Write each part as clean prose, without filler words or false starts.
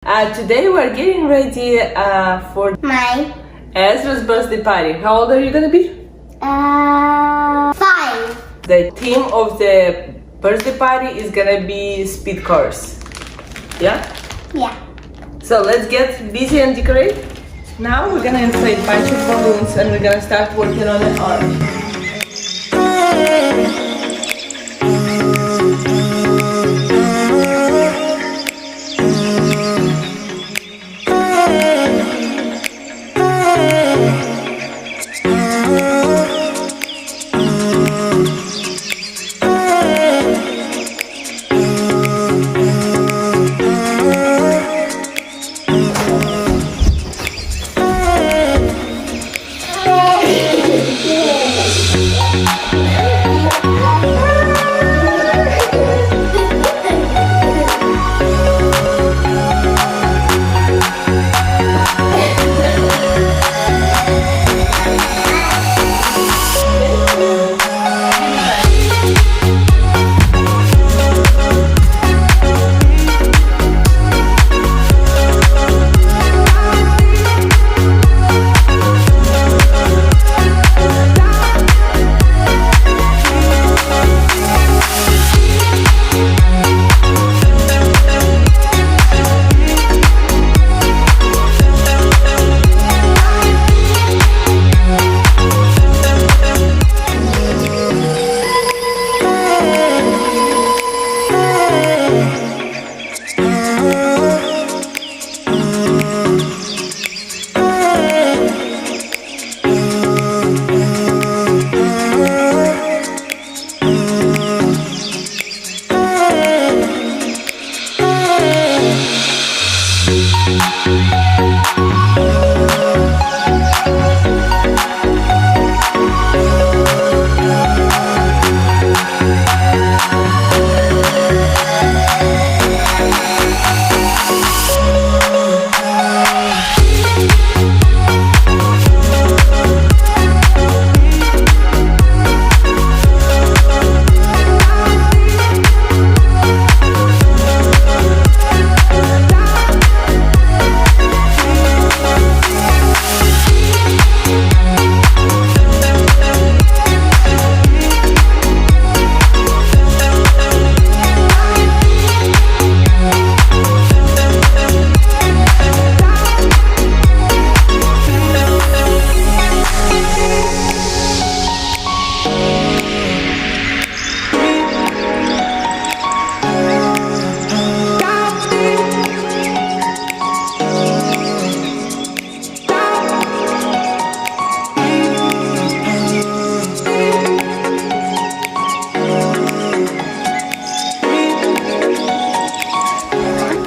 Today we're getting ready for My Ezra's birthday party. How old are you gonna be? 5. The theme of the birthday party is gonna be speed cars. Yeah? Yeah. So let's get busy and decorate. Now we're gonna inflate a bunch of balloons and we're gonna start working on the arm.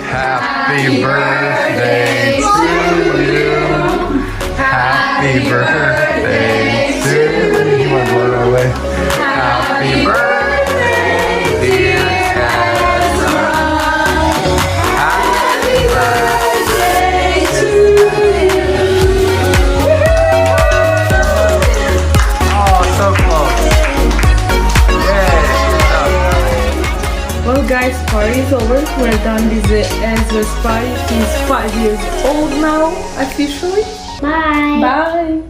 Happy birthday to you. Happy birthday to you. You want to blow it away? Happy birthday, dear Ezra. Happy birthday to you. Oh, so close. Yay. Well guys, party is over. We're done with the Ezra's party. He's 5 years old now, officially. Bye. Bye!